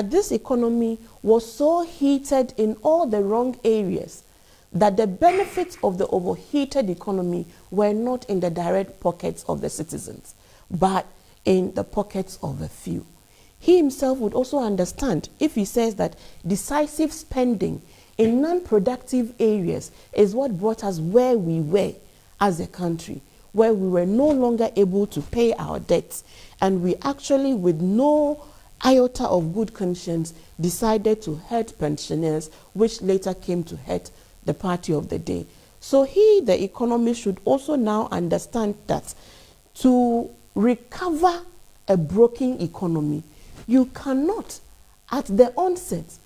this economy was so heated in all the wrong areas that the benefits of the overheated economy were not in the direct pockets of the citizens, but in the pockets of a few. He himself would also understand if he says that decisive spending in non-productive areas is what brought us where we were as a country, where we were no longer able to pay our debts, and we actually, with no iota of good conscience, decided to hurt pensioners, which later came to hurt the party of the day. So he, the economist, should also now understand that to recover a broken economy, you cannot, at the onset,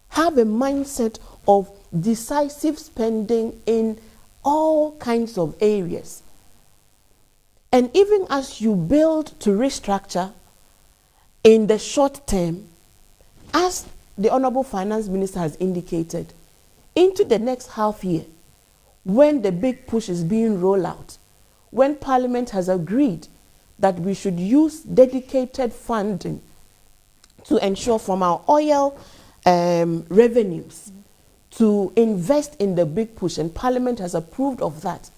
have a mindset of decisive spending in all kinds of areas. And even as you build to restructure in the short term, as the Honorable Finance Minister has indicated, into the next half year, when the big push is being rolled out, when Parliament has agreed that we should use dedicated funding to ensure from our oil revenues to invest in the big push, and Parliament has approved of that,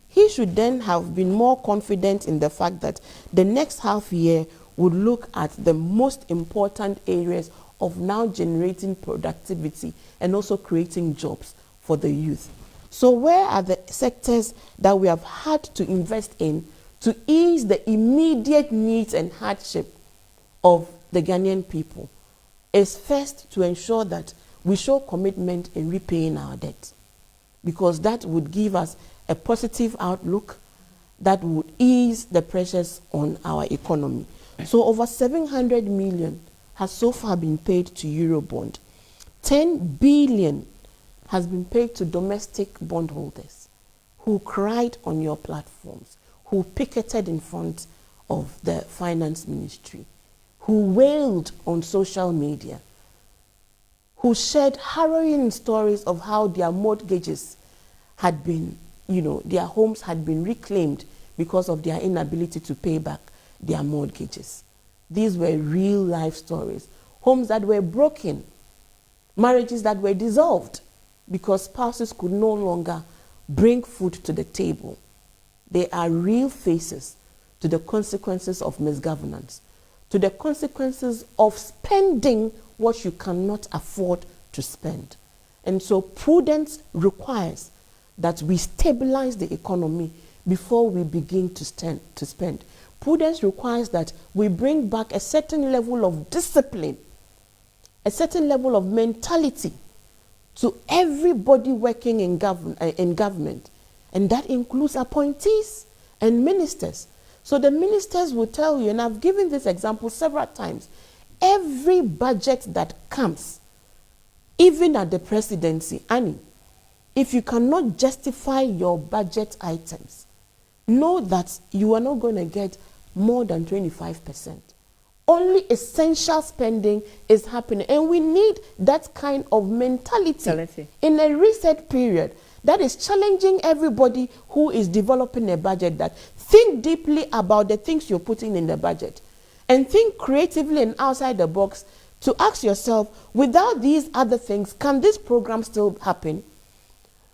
he should then have been more confident in the fact that the next half year would look at the most important areas of now generating productivity and also creating jobs for the youth. So where are the sectors that we have had to invest in to ease the immediate needs and hardship of the Ghanaian people? Is first to ensure that we show commitment in repaying our debt, because that would give us a positive outlook that would ease the pressures on our economy. So over 700 million has so far been paid to Eurobond. 10 billion has been paid to domestic bondholders who cried on your platforms, who picketed in front of the finance ministry, who wailed on social media, who shared harrowing stories of how their mortgages had been, their homes had been reclaimed because of their inability to pay back their mortgages. These were real life stories. Homes that were broken, marriages that were dissolved because spouses could no longer bring food to the table. They are real faces to the consequences of misgovernance, to the consequences of spending what you cannot afford to spend. And so prudence requires that we stabilize the economy before we begin to spend. Prudence requires that we bring back a certain level of discipline, a certain level of mentality to everybody working in government. And that includes appointees and ministers. So the ministers will tell you, and I've given this example several times, every budget that comes, even at the presidency, Annie, if you cannot justify your budget items, know that you are not going to get more than 25%. Only essential spending is happening. And we need that kind of mentality in a reset period that is challenging everybody who is developing a budget, that think deeply about the things you're putting in the budget and think creatively and outside the box to ask yourself, without these other things, can this program still happen?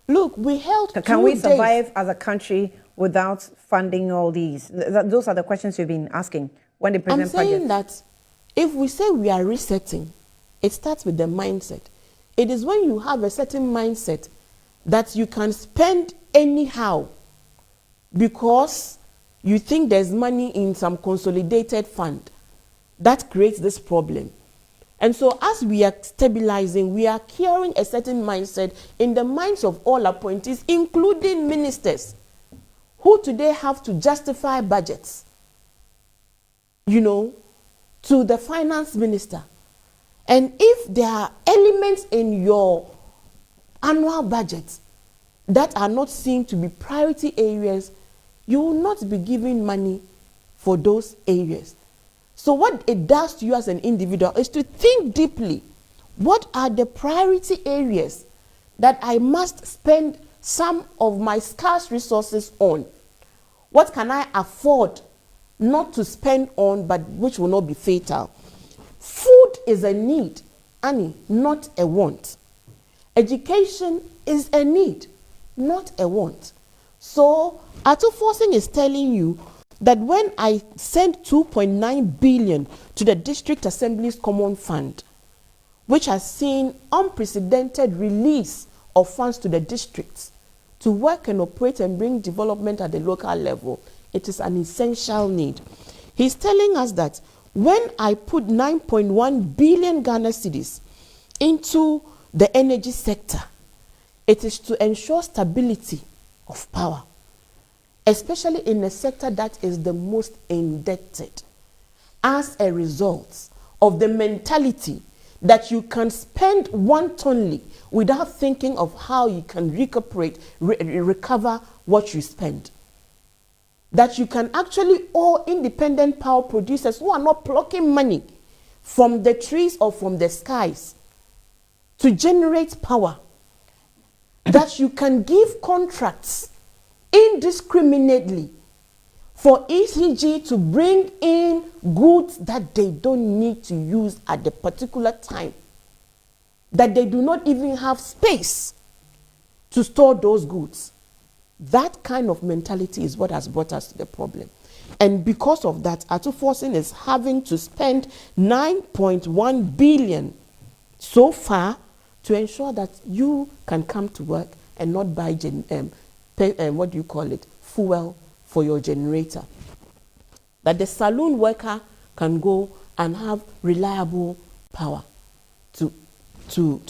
Look, we held Can we survive as a country without funding all these? Those are the questions you've been asking when they present budgets. I'm saying that if we say we are resetting, it starts with the mindset. It is when you have a certain mindset that you can spend anyhow because you think there's money in some consolidated fund that creates this problem. And so as we are stabilizing, we are curing a certain mindset in the minds of all appointees, including ministers, who today have to justify budgets, to the finance minister. And if there are elements in your annual budget that are not seen to be priority areas, you will not be giving money for those areas. So what it does to you as an individual is to think deeply. What are the priority areas that I must spend some of my scarce resources on? What can I afford not to spend on, but which will not be fatal? Food is a need, Annie, not a want. Education is a need, not a want. So Forson is telling you that when I sent 2.9 billion to the District Assembly's Common Fund, which has seen unprecedented release of funds to the districts to work and operate and bring development at the local level, it is an essential need. He's telling us that when I put 9.1 billion Ghana cedis into the energy sector, it is to ensure stability of power, especially in a sector that is the most indebted, as a result of the mentality that you can spend wantonly without thinking of how you can recover what you spend. That you can actually owe independent power producers who are not plucking money from the trees or from the skies to generate power. That you can give contracts indiscriminately for ECG to bring in goods that they don't need to use at the particular time. That they do not even have space to store those goods. That kind of mentality is what has brought us to the problem. And because of that, Forson is having to spend 9.1 billion so far to ensure that you can come to work and not buy fuel for your generator. That the saloon worker can go and have reliable power to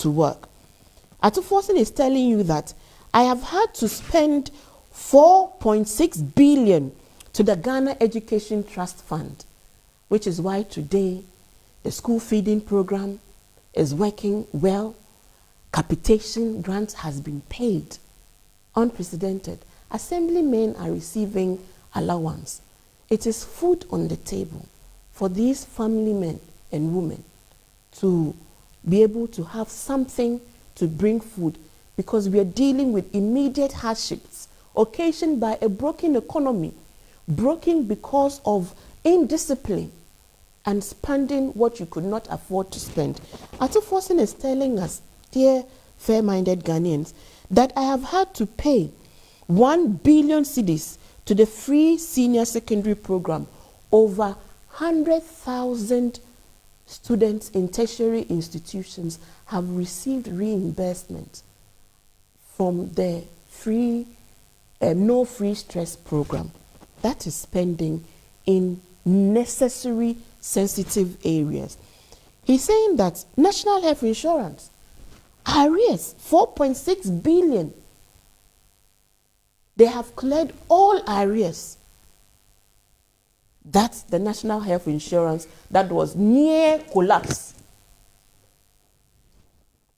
work. Forson is telling you that I have had to spend 4.6 billion to the Ghana Education Trust Fund, which is why today the school feeding program is working well. Capitation grants has been paid, unprecedented. Assemblymen are receiving allowance. It is food on the table for these family men and women to be able to have something to bring food, because we are dealing with immediate hardships occasioned by a broken economy, broken because of indiscipline and spending what you could not afford to spend. Forson is telling us, dear fair-minded Ghanaians, that I have had to pay 1 billion cedis to the free senior secondary program. Over 100,000 students in tertiary institutions have received reimbursement from the no free stress program. That is spending in necessary sensitive areas. He's saying that national health insurance, arrears, 4.6 billion. They have cleared all arrears. That's the national health insurance that was near collapse.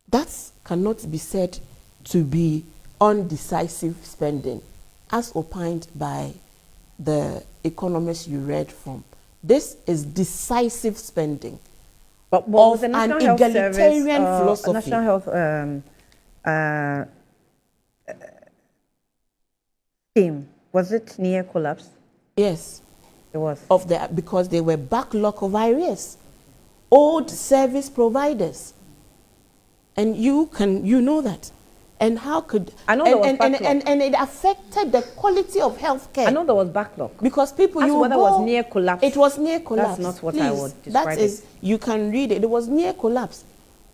That cannot be said to be undecisive spending, as opined by the economists you read from. This is decisive spending. But of an an egalitarian philosophy. National health scheme, was it near collapse? Yes. It was. Because they were backlog of arrears. Old service providers. And you know that. And how could... I know there was backlog. And it affected the quality of healthcare. I know there was backlog. Because people... As whether it was near collapse. It was near collapse. That's not what I would describe that is, you can read it. It was near collapse.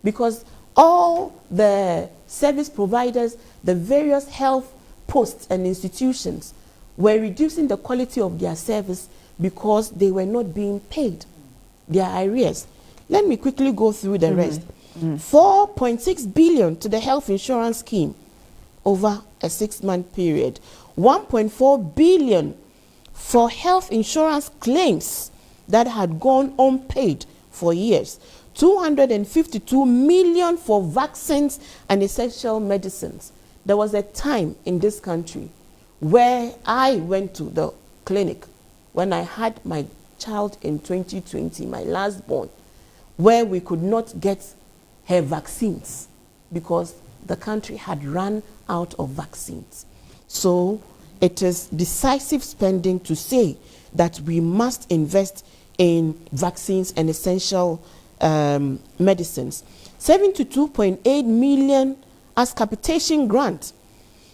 Because all the service providers, the various health posts and institutions were reducing the quality of their service because they were not being paid their arrears. Let me quickly go through the rest. 4.6 billion to the health insurance scheme over a 6-month period. 1.4 billion for health insurance claims that had gone unpaid for years. 252 million for vaccines and essential medicines. There was a time in this country where I went to the clinic when I had my child in 2020, my last born, where we could not get her vaccines because the country had run out of vaccines. So it is decisive spending to say that we must invest in vaccines and essential medicines. 72.8 million as capitation grant.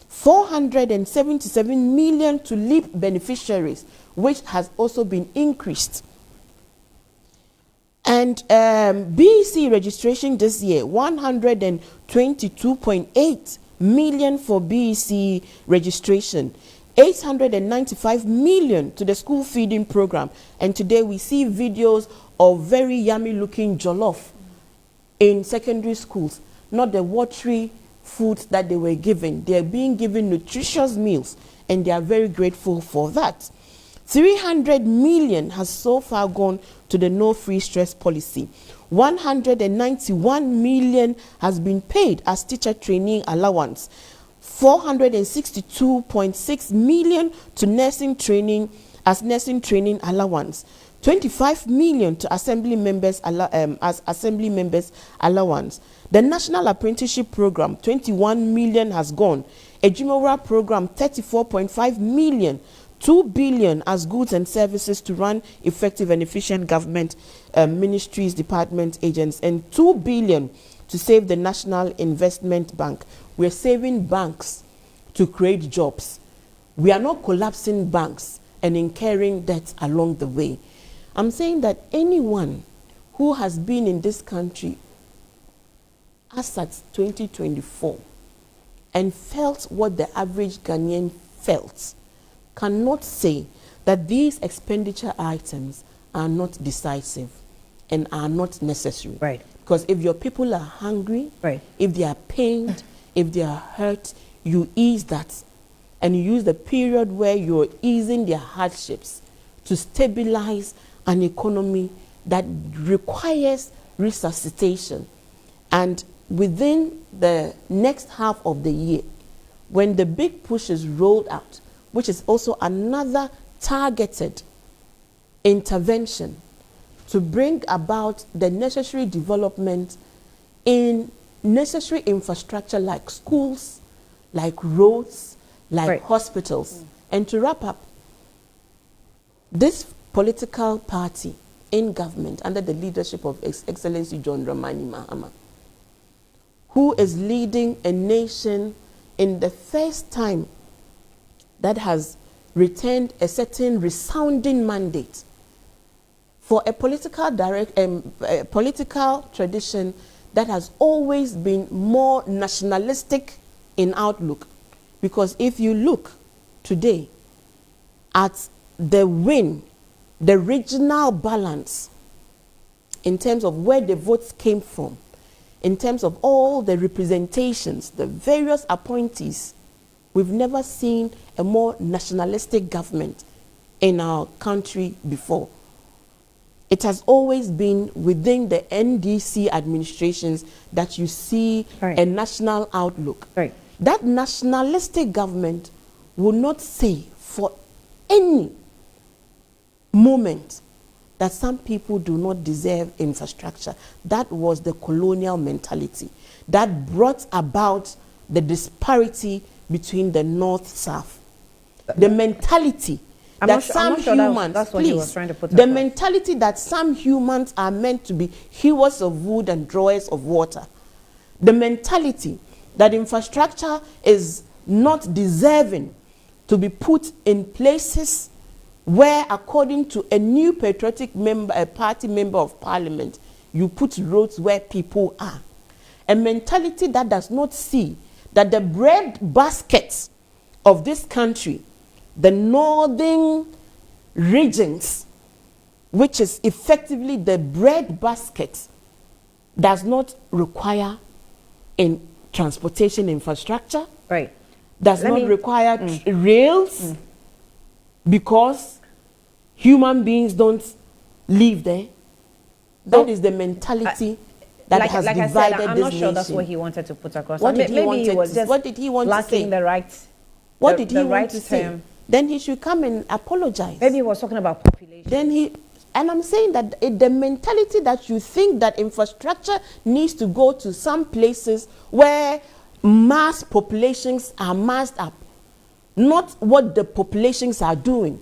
477 million to LEAP beneficiaries, which has also been increased. And BEC registration this year, 122.8 million for BEC registration, 895 million to the school feeding program. And today we see videos of very yummy looking jollof in secondary schools, not the watery food that they were given. They are being given nutritious meals, and they are very grateful for that. 300 million has so far gone to the no free stress policy. 191 million has been paid as teacher training allowance. 462.6 million to nursing training as nursing training allowance. 25 million to assembly members as assembly members allowance. The National Apprenticeship Program, 21 million has gone. Ejimora Program, 34.5 million. 2 billion as goods and services to run effective and efficient government ministries, departments, agents, and 2 billion to save the National Investment Bank. We're saving banks to create jobs. We are not collapsing banks and incurring debt along the way. I'm saying that anyone who has been in this country as at 2024 and felt what the average Ghanaian felt cannot say that these expenditure items are not decisive and are not necessary. Right. Because if your people are hungry, right, if they are pained, if they are hurt, you ease that. And you use the period where you're easing their hardships to stabilize an economy that requires resuscitation. And within the next half of the year, when the big push is rolled out, which is also another targeted intervention to bring about the necessary development in necessary infrastructure like schools, like roads, like right, hospitals. And to wrap up, this political party in government under the leadership of His Excellency John Dramani Mahama, who is leading a nation in the first time that has returned a certain resounding mandate for a political political tradition that has always been more nationalistic in outlook. Because if you look today at the win, the regional balance in terms of where the votes came from, in terms of all the representations, the various appointees, we've never seen a more nationalistic government in our country before. It has always been within the NDC administrations that you see right, a national outlook. Right. That nationalistic government will not say for any moment that some people do not deserve infrastructure. That was the colonial mentality that brought about the disparity between the north-south. The mentality that some humans, that's what he was trying to put the across. mentality that some humans are meant to be hewers of wood and drawers of water. The mentality that infrastructure is not deserving to be put in places where, according to a new patriotic member, a party member of parliament, you put roads where people are. A mentality that does not see that the bread baskets of this country, the northern regions, which is effectively the bread basket, does not require in transportation infrastructure, right, does not require rails, because human beings don't live there. That is the mentality that has divided this nation. I'm not sure that's what he wanted to put across. What did he want to say? What did he want to say? The right. What did he want to say? Then he should come and apologize. Maybe he was talking about population. Then and I'm saying that the mentality that you think that infrastructure needs to go to some places where mass populations are massed up, not what the populations are doing.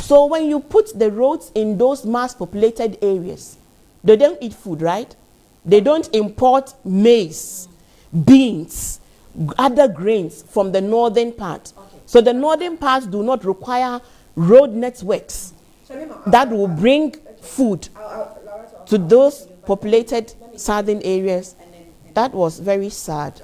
So when you put the roads in those mass populated areas, They don't eat food, right? They don't import maize, beans, other grains from the northern part. So the northern parts do not require road networks that will bring food to those populated southern areas. That was very sad.